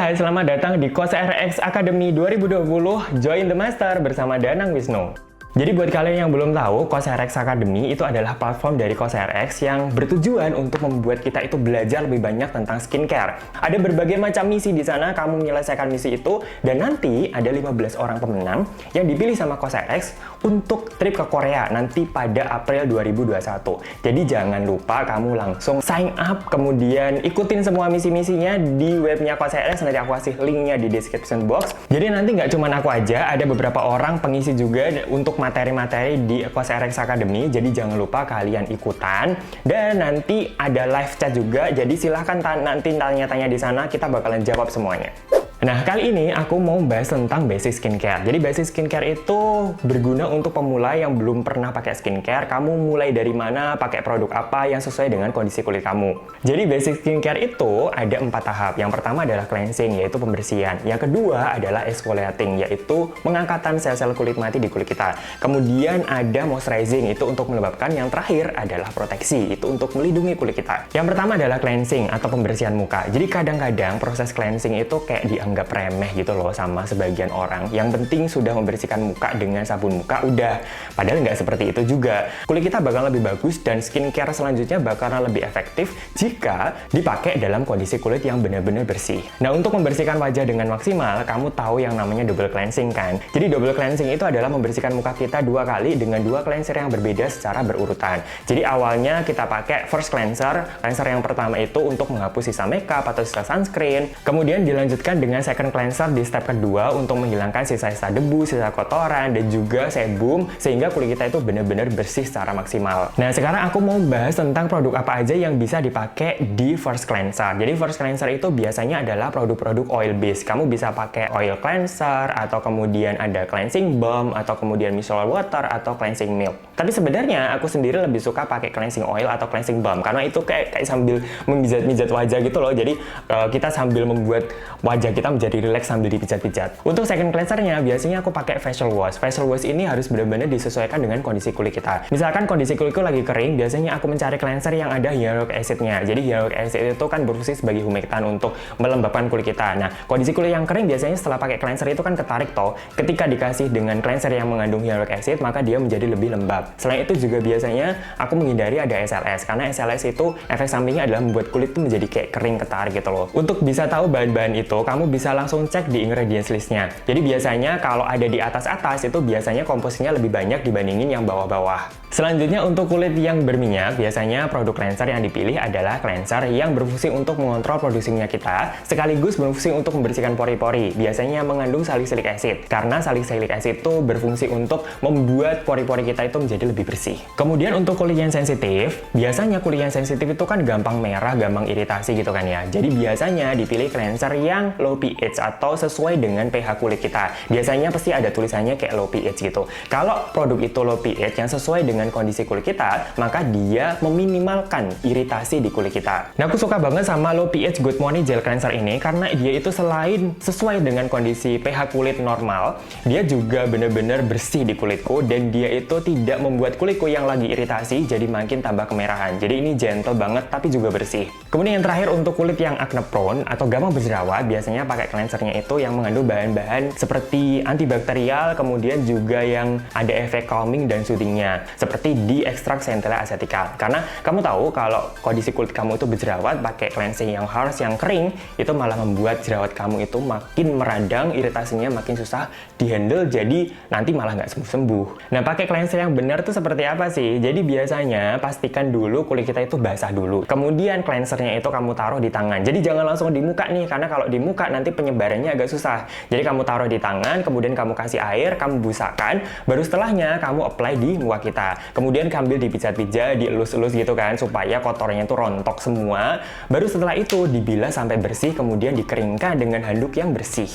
Hai, selamat datang di COSRX Academy 2020. Join the Master bersama Danang Wisnu. Jadi buat kalian yang belum tahu, COSRX Academy itu adalah platform dari COSRX yang bertujuan untuk membuat kita itu belajar lebih banyak tentang skincare. Ada berbagai macam misi di sana, kamu menyelesaikan misi itu, dan nanti ada 15 orang pemenang yang dipilih sama COSRX untuk trip ke Korea nanti pada April 2021. Jadi jangan lupa kamu langsung sign up, kemudian ikutin semua misi-misinya di webnya COSRX, nanti aku kasih linknya di description box. Jadi nanti nggak cuma aku aja, ada beberapa orang pengisi juga untuk materi-materi di COSRX Academy, jadi jangan lupa kalian ikutan. Dan nanti ada live chat juga, jadi silahkan nanti tanya-tanya di sana, kita bakalan jawab semuanya. Nah, kali ini aku mau bahas tentang basic skincare. Jadi basic skincare itu berguna untuk pemula yang belum pernah pakai skincare. Kamu mulai dari mana, pakai produk apa yang sesuai dengan kondisi kulit kamu. Jadi basic skincare itu ada 4 tahap. Yang pertama adalah cleansing, yaitu pembersihan. Yang kedua adalah exfoliating, yaitu mengangkatan sel-sel kulit mati di kulit kita. Kemudian ada moisturizing, itu untuk melembabkan. Yang terakhir adalah proteksi, itu untuk melindungi kulit kita. Yang pertama adalah cleansing atau pembersihan muka. Jadi kadang-kadang proses cleansing itu kayak dianggap remeh gitu loh sama sebagian orang. Yang penting sudah membersihkan muka dengan sabun muka udah. Padahal nggak seperti itu juga. Kulit kita bakal lebih bagus dan skincare selanjutnya bakalan lebih efektif jika dipakai dalam kondisi kulit yang benar-benar bersih. Nah, untuk membersihkan wajah dengan maksimal, kamu tahu yang namanya double cleansing kan? Jadi double cleansing itu adalah membersihkan muka kita 2 kali dengan 2 cleanser yang berbeda secara berurutan. Jadi awalnya kita pakai first cleanser. Cleanser yang pertama itu untuk menghapus sisa makeup atau sisa sunscreen. Kemudian dilanjutkan dengan second cleanser di step kedua untuk menghilangkan sisa-sisa debu, sisa kotoran, dan juga sebum sehingga kulit kita itu benar-benar bersih secara maksimal. Nah, sekarang aku mau bahas tentang produk apa aja yang bisa dipakai di first cleanser. Jadi first cleanser itu biasanya adalah produk-produk oil base. Kamu bisa pakai oil cleanser, atau kemudian ada cleansing balm, atau kemudian micellar water, atau cleansing milk. Tapi sebenarnya aku sendiri lebih suka pakai cleansing oil atau cleansing balm karena itu kayak sambil memijat-mijat wajah gitu loh. Jadi kita sambil membuat wajah kita menjadi rileks sambil dipijat-pijat. Untuk second cleansernya biasanya aku pakai facial wash. Facial wash ini harus benar-benar disesuaikan dengan kondisi kulit kita. Misalkan kondisi kulitku lagi kering, biasanya aku mencari cleanser yang ada hyaluronic acid-nya. Jadi hyaluronic acid itu kan berfungsi sebagai humektan untuk melembabkan kulit kita. Nah, kondisi kulit yang kering biasanya setelah pakai cleanser itu kan ketarik toh. Ketika dikasih dengan cleanser yang mengandung hyaluronic acid, maka dia menjadi lebih lembab. Selain itu juga biasanya aku menghindari ada SLS karena SLS itu efek sampingnya adalah membuat kulit itu menjadi kayak kering ketarik gitu loh. Untuk bisa tahu bahan-bahan itu, kamu bisa langsung cek di ingredients listnya. Jadi biasanya kalau ada di atas-atas itu biasanya komposisinya lebih banyak dibandingin yang bawah-bawah. Selanjutnya untuk kulit yang berminyak, biasanya produk cleanser yang dipilih adalah cleanser yang berfungsi untuk mengontrol produksi minyak kita, sekaligus berfungsi untuk membersihkan pori-pori. Biasanya mengandung salicylic acid, karena salicylic acid itu berfungsi untuk membuat pori-pori kita itu menjadi lebih bersih. Kemudian untuk kulit yang sensitif, biasanya kulit yang sensitif itu kan gampang merah, gampang iritasi gitu kan ya. Jadi biasanya dipilih cleanser yang low pH atau sesuai dengan pH kulit kita. Biasanya pasti ada tulisannya kayak low pH gitu. Kalau produk itu low pH yang sesuai dengan kondisi kulit kita, maka dia meminimalkan iritasi di kulit kita. Nah, aku suka banget sama low pH Good Morning Gel Cleanser ini karena dia itu selain sesuai dengan kondisi pH kulit normal, dia juga benar-benar bersih di kulitku dan dia itu tidak membuat kulitku yang lagi iritasi jadi makin tambah kemerahan. Jadi ini gentle banget tapi juga bersih. Kemudian yang terakhir untuk kulit yang acne prone atau gampang berjerawat, biasanya pakai cleansernya itu yang mengandung bahan-bahan seperti antibakterial, kemudian juga yang ada efek calming dan soothingnya, seperti di ekstrak Centella acetica. Karena kamu tahu kalau kondisi kulit kamu itu berjerawat, pakai cleansing yang harsh, yang kering, itu malah membuat jerawat kamu itu makin meradang, iritasinya makin susah dihandle, jadi nanti malah nggak sembuh-sembuh. Nah, pakai cleanser yang benar tuh seperti apa sih? Jadi biasanya pastikan dulu kulit kita itu basah dulu. Kemudian cleansernya itu kamu taruh di tangan. Jadi jangan langsung di muka nih, karena kalau di muka nanti penyebarannya agak susah. Jadi kamu taruh di tangan, kemudian kamu kasih air, kamu busakan, baru setelahnya kamu apply di muka kita. Kemudian sambil dipijat-pijat, dielus-elus gitu kan, supaya kotornya itu rontok semua. Baru setelah itu dibilas sampai bersih, kemudian dikeringkan dengan handuk yang bersih.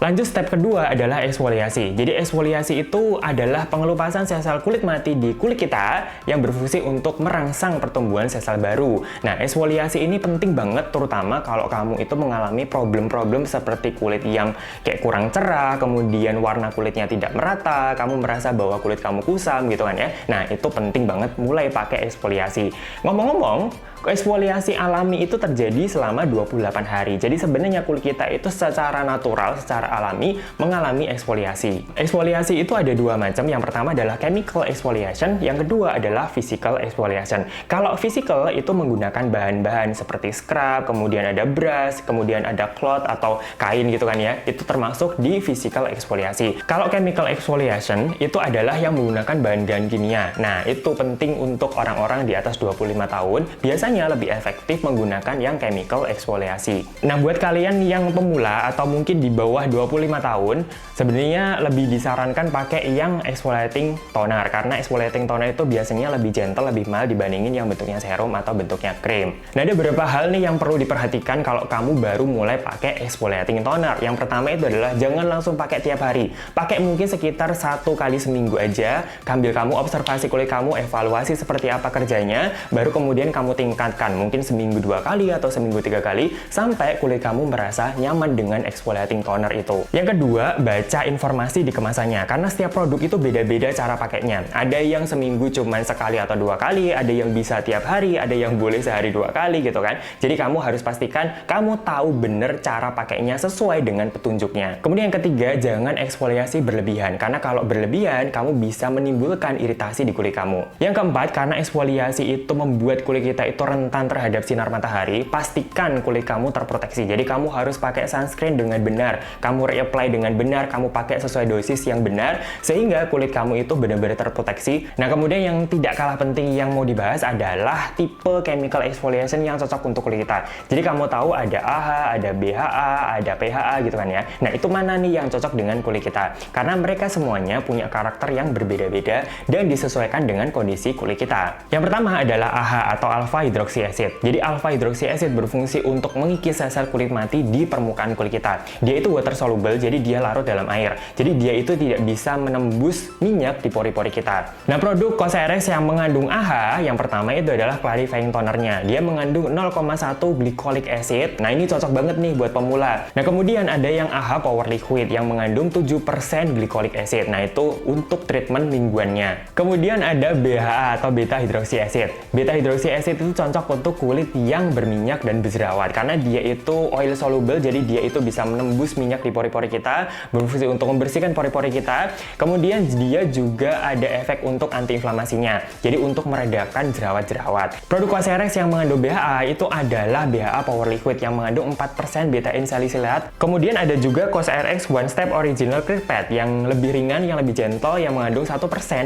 Lanjut step kedua adalah eksfoliasi. Jadi eksfoliasi itu adalah pengelupasan sel-sel kulit mati di kulit kita yang berfungsi untuk merangsang pertumbuhan sel-sel baru. Nah, eksfoliasi ini penting banget terutama kalau kamu itu mengalami problem-problem seperti kulit yang kayak kurang cerah, kemudian warna kulitnya tidak merata, kamu merasa bahwa kulit kamu kusam gitu kan ya. Nah, itu penting banget mulai pakai eksfoliasi. Ngomong-ngomong, eksfoliasi alami itu terjadi selama 28 hari. Jadi sebenarnya kulit kita itu secara natural, secara alami mengalami eksfoliasi. Eksfoliasi itu ada dua macam. Yang pertama adalah chemical exfoliation, yang kedua adalah physical exfoliation. Kalau physical itu menggunakan bahan-bahan seperti scrub, kemudian ada brush, kemudian ada cloth atau kain gitu kan ya. Itu termasuk di physical exfoliasi. Kalau chemical exfoliation itu adalah yang menggunakan bahan-bahan kimia. Nah, itu penting untuk orang-orang di atas 25 tahun. Biasanya lebih efektif menggunakan yang chemical exfoliasi. Nah, buat kalian yang pemula atau mungkin di bawah 25 tahun, sebenarnya lebih disarankan pakai yang exfoliating toner karena exfoliating toner itu biasanya lebih gentle, lebih mild dibandingin yang bentuknya serum atau bentuknya krim. Nah, ada beberapa hal nih yang perlu diperhatikan kalau kamu baru mulai pakai exfoliating toner. Yang pertama itu adalah jangan langsung pakai tiap hari. Pakai mungkin sekitar 1 kali seminggu aja, sambil kamu observasi kulit kamu, evaluasi seperti apa kerjanya, baru kemudian kamu tingkatkan mungkin seminggu 2 kali atau seminggu 3 kali sampai kulit kamu merasa nyaman dengan exfoliating toner itu. Yang kedua, baca informasi di kemasannya karena setiap produk itu beda-beda cara pakainya. Ada yang seminggu cuma sekali atau 2 kali, ada yang bisa tiap hari, ada yang boleh sehari 2 kali gitu kan. Jadi kamu harus pastikan kamu tahu bener cara pakainya sesuai dengan petunjuknya. Kemudian yang ketiga, jangan eksfoliasi berlebihan karena kalau berlebihan kamu bisa menimbulkan iritasi di kulit kamu. Yang keempat, karena eksfoliasi itu membuat kulit kita itu rentan terhadap sinar matahari, pastikan kulit kamu terproteksi. Jadi kamu harus pakai sunscreen dengan benar, kamu reapply dengan benar, kamu pakai sesuai dosis yang benar, sehingga kulit kamu itu benar-benar terproteksi. Nah, kemudian yang tidak kalah penting yang mau dibahas adalah tipe chemical exfoliation yang cocok untuk kulit kita. Jadi kamu tahu ada AHA, ada BHA, ada PHA gitu kan ya. Nah, itu mana nih yang cocok dengan kulit kita? Karena mereka semuanya punya karakter yang berbeda-beda dan disesuaikan dengan kondisi kulit kita. Yang pertama adalah AHA atau alpha hydroxy acid. Jadi alpha hydroxy acid berfungsi untuk mengikis sel-sel kulit mati di permukaan kulit kita. Dia itu water soluble, jadi dia larut dalam air. Jadi dia itu tidak bisa menembus minyak di pori-pori kita. Nah, produk COSRX yang mengandung AHA, yang pertama itu adalah clarifying tonernya. Dia mengandung 0,1 glycolic acid. Nah, ini cocok banget nih buat pemula. Nah, kemudian ada yang AHA Power Liquid yang mengandung 7% glycolic acid. Nah, itu untuk treatment mingguannya. Kemudian ada BHA atau beta hydroxy acid. Beta hydroxy acid itu cocok untuk kulit yang berminyak dan berjerawat karena dia itu oil soluble, jadi dia itu bisa menembus minyak di pori-pori kita, berfungsi untuk membersihkan pori-pori kita. Kemudian dia juga ada efek untuk antiinflamasinya, jadi untuk meredakan jerawat-jerawat. Produk COSRX yang mengandung BHA itu adalah BHA Power Liquid yang mengandung 4% beta-in salicilat. Kemudian ada juga COSRX One Step Original Clear Pad yang lebih ringan, yang lebih gentle, yang mengandung 1%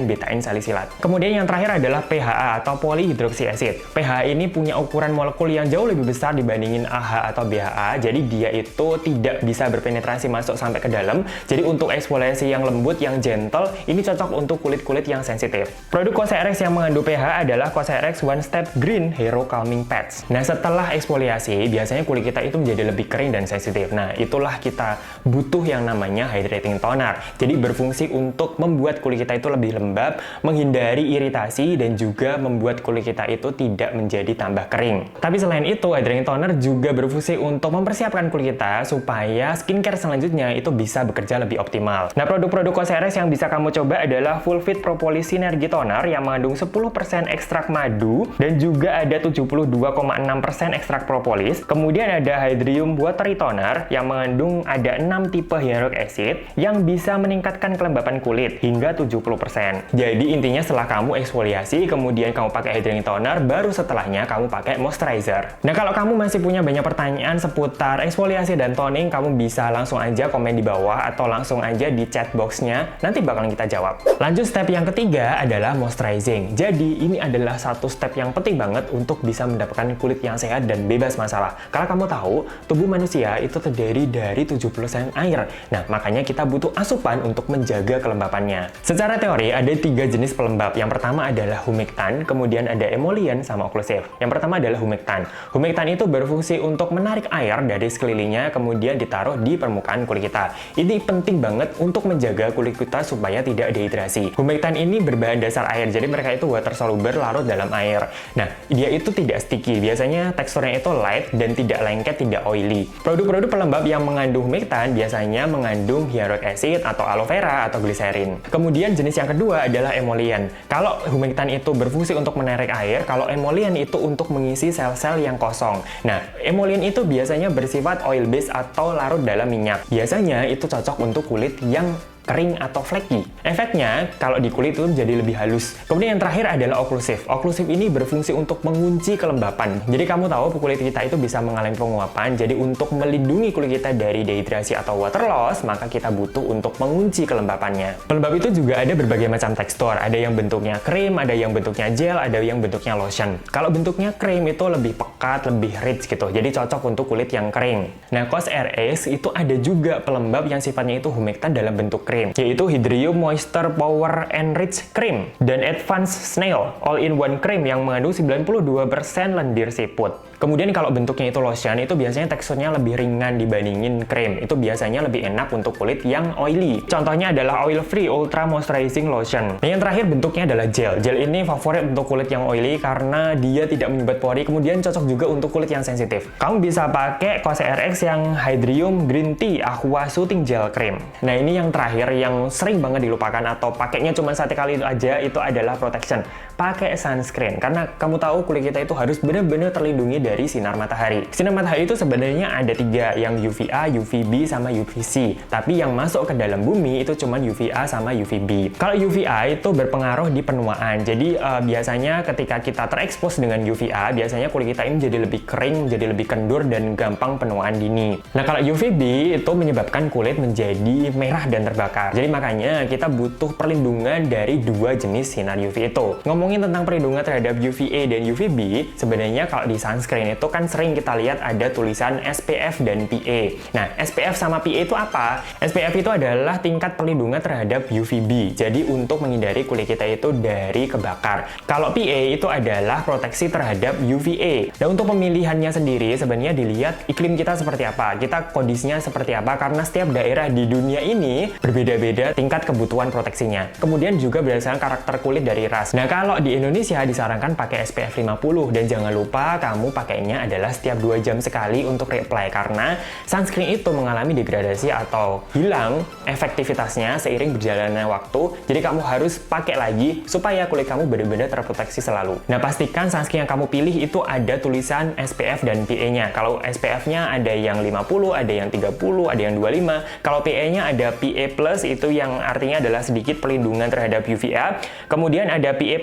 beta-in salicilat. Kemudian yang terakhir adalah PHA atau polyhydroxy acid. PHA ini punya ukuran molekul yang jauh lebih besar dibandingin AHA atau BHA, jadi dia itu tidak bisa berpenetrasi masuk sampai ke dalam. Jadi untuk eksfoliasi yang lembut, yang gentle, ini cocok untuk kulit-kulit yang sensitif. Produk COSRX yang mengandung PHA adalah COSRX One Step Green Hero Calming Pads. Nah, setelah eksfoliasi, biasanya kulit kita itu menjadi lebih kering dan sensitif. Nah, itulah kita butuh yang namanya hydrating toner. Jadi berfungsi untuk membuat kulit kita itu lebih lembab, menghindari iritasi, dan juga membuat kulit kita itu tidak menjadi tambah kering. Tapi selain itu, hydrating toner juga berfungsi untuk mempersiapkan kulit kita supaya skincare selanjutnya itu bisa bekerja lebih optimal. Nah, produk-produk COSRX yang bisa kamu coba adalah Full Fit Propolis Synergy Toner yang mengandung 10% ekstrak madu dan juga ada 72,6% ekstrak propolis. Kemudian ada Hydrium Watery Toner yang mengandung ada 6 tipe hyaluronic acid yang bisa meningkatkan kelembapan kulit hingga 70%. Jadi intinya setelah kamu eksfoliasi, kemudian kamu pakai hydrating toner, baru setelahnya kamu pakai moisturizer. Nah, kalau kamu masih punya banyak pertanyaan seputar eksfoliasi dan toning, kamu bisa langsung aja komen di bawah atau langsung aja di chat boxnya, nanti bakalan kita jawab. Lanjut step yang ketiga adalah moisturizing. Jadi ini adalah satu step yang penting banget untuk bisa mendapatkan kulit yang sehat dan bebas masalah. Karena kamu tahu, tubuh manusia itu terdiri dari 70% air. Nah, makanya kita butuh asupan untuk menjaga kelembapannya. Secara teori, ada 3 jenis pelembab. Yang pertama adalah humectant, kemudian ada emollient, sama occlusive. Yang pertama adalah humectant. Humectant itu berfungsi untuk menarik air dari sekelilingnya, kemudian ditaruh di permukaan mengeringkan kulit kita. Ini penting banget untuk menjaga kulit kita supaya tidak dehidrasi. Humectant ini berbahan dasar air, jadi mereka itu water soluble larut dalam air. Nah, dia itu tidak sticky, biasanya teksturnya itu light dan tidak lengket, tidak oily. Produk-produk pelembab yang mengandung humectant biasanya mengandung hyaluronic acid atau aloe vera atau glycerin. Kemudian jenis yang kedua adalah emollient. Kalau humectant itu berfungsi untuk menarik air, kalau emollient itu untuk mengisi sel-sel yang kosong. Nah, emollient itu biasanya bersifat oil base atau larut dalam minyak. Biasanya itu cocok untuk kulit yang kering atau flaky. Efeknya, kalau di kulit itu menjadi lebih halus. Kemudian yang terakhir adalah occlusive. Occlusive ini berfungsi untuk mengunci kelembapan. Jadi kamu tahu kulit kita itu bisa mengalami penguapan, jadi untuk melindungi kulit kita dari dehidrasi atau water loss, maka kita butuh untuk mengunci kelembapannya. Pelembab itu juga ada berbagai macam tekstur. Ada yang bentuknya krim, ada yang bentuknya gel, ada yang bentuknya lotion. Kalau bentuknya krim itu lebih pekat, lebih rich gitu. Jadi cocok untuk kulit yang kering. Nah, COSRX itu ada juga pelembab yang sifatnya itu humectant dalam bentuk krim, yaitu Hydrium Moisture Power Enriched Cream dan Advanced Snail All-in-One Cream yang mengandung 92% lendir siput. Kemudian kalau bentuknya itu lotion, itu biasanya teksturnya lebih ringan dibandingin krim. Itu biasanya lebih enak untuk kulit yang oily. Contohnya adalah Oil Free Ultra Moisturizing Lotion. Nah, yang terakhir bentuknya adalah gel. Gel ini favorit untuk kulit yang oily karena dia tidak menyumbat pori, kemudian cocok juga untuk kulit yang sensitif. Kamu bisa pakai COSRX yang Hydrium Green Tea Aqua Soothing Gel Cream. Nah, ini yang terakhir yang sering banget dilupakan atau pakainya cuma satu kali aja, itu adalah protection. Pakai sunscreen, karena kamu tahu kulit kita itu harus benar-benar terlindungi dari sinar matahari. Sinar matahari itu sebenarnya ada 3, yang UVA, UVB, sama UVC. Tapi yang masuk ke dalam bumi itu cuma UVA sama UVB. Kalau UVA itu berpengaruh di penuaan. Jadi biasanya ketika kita terekspos dengan UVA, biasanya kulit kita ini menjadi lebih kering, menjadi lebih kendur, dan gampang penuaan dini. Nah, kalau UVB itu menyebabkan kulit menjadi merah dan terbakar. Jadi makanya kita butuh perlindungan dari 2 jenis sinar UV itu. Ngomongin tentang perlindungan terhadap UVA dan UVB, sebenarnya kalau di sunscreen itu kan sering kita lihat ada tulisan SPF dan PA. Nah, SPF sama PA itu apa? SPF itu adalah tingkat perlindungan terhadap UVB. Jadi untuk menghindari kulit kita itu dari kebakar. Kalau PA itu adalah proteksi terhadap UVA. Dan untuk pemilihannya sendiri sebenarnya dilihat iklim kita seperti apa, kita kondisinya seperti apa, karena setiap daerah di dunia ini berbeda-beda tingkat kebutuhan proteksinya. Kemudian juga berdasarkan karakter kulit dari ras. Nah, kalau di Indonesia disarankan pakai SPF 50, dan jangan lupa kamu pakainya adalah setiap 2 jam sekali untuk reapply, karena sunscreen itu mengalami degradasi atau hilang efektivitasnya seiring berjalannya waktu. Jadi kamu harus pakai lagi supaya kulit kamu benar-benar terproteksi selalu. Nah, pastikan sunscreen yang kamu pilih itu ada tulisan SPF dan PA-nya. Kalau SPF-nya ada yang 50, ada yang 30, ada yang 25. Kalau PA-nya ada PA+, itu yang artinya adalah sedikit perlindungan terhadap UVA. Kemudian ada PA++,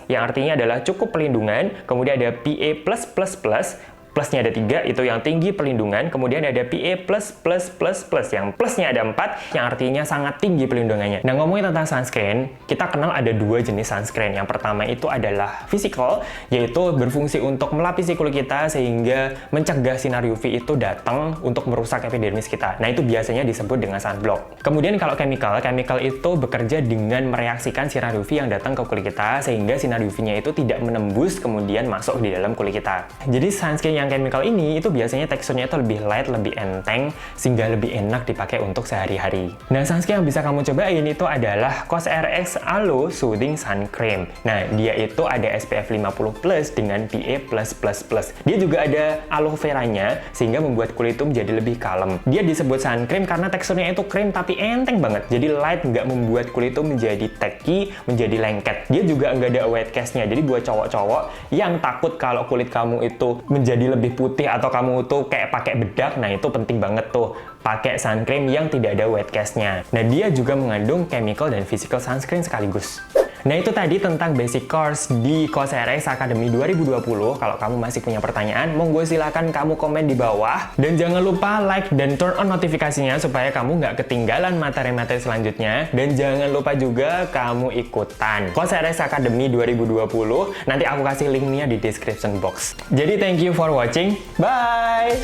yang artinya adalah cukup perlindungan. Kemudian ada PA+++, plusnya ada 3, itu yang tinggi perlindungan. Kemudian ada PA++++, yang plusnya ada 4, yang artinya sangat tinggi perlindungannya. Nah, ngomongin tentang sunscreen, kita kenal ada 2 jenis sunscreen. Yang pertama itu adalah physical, yaitu berfungsi untuk melapisi kulit kita sehingga mencegah sinar UV itu datang untuk merusak epidermis kita. Nah, itu biasanya disebut dengan sunblock. Kemudian kalau chemical itu bekerja dengan mereaksikan sinar UV yang datang ke kulit kita sehingga sinar UV-nya itu tidak menembus kemudian masuk di dalam kulit kita. Jadi sunscreen yang chemical ini itu biasanya teksturnya itu lebih light, lebih enteng, sehingga lebih enak dipakai untuk sehari-hari. Nah, sunscreen yang bisa kamu cobain itu adalah COSRX Aloe Soothing Sun Cream. Nah, dia itu ada SPF 50+ dengan PA+++. Dia juga ada aloe veranya, sehingga membuat kulit itu menjadi lebih kalem. Dia disebut sun cream karena teksturnya itu krim tapi enteng banget. Jadi light, nggak membuat kulit itu menjadi tacky, menjadi lengket. Dia juga nggak ada wet cast-nya. Jadi buat cowok-cowok yang takut kalau kulit kamu itu menjadi lebih putih atau kamu tuh kayak pakai bedak, nah itu penting banget tuh pakai sun cream yang tidak ada wet cast-nya. Nah, dia juga mengandung chemical dan physical sunscreen sekaligus. Nah, itu tadi tentang basic course di COSRX Academy 2020. Kalau kamu masih punya pertanyaan, monggo silakan kamu komen di bawah. Dan jangan lupa like dan turn on notifikasinya supaya kamu nggak ketinggalan materi-materi selanjutnya. Dan jangan lupa juga kamu ikutan COSRX Academy 2020. Nanti aku kasih linknya di description box. Jadi thank you for watching. Bye!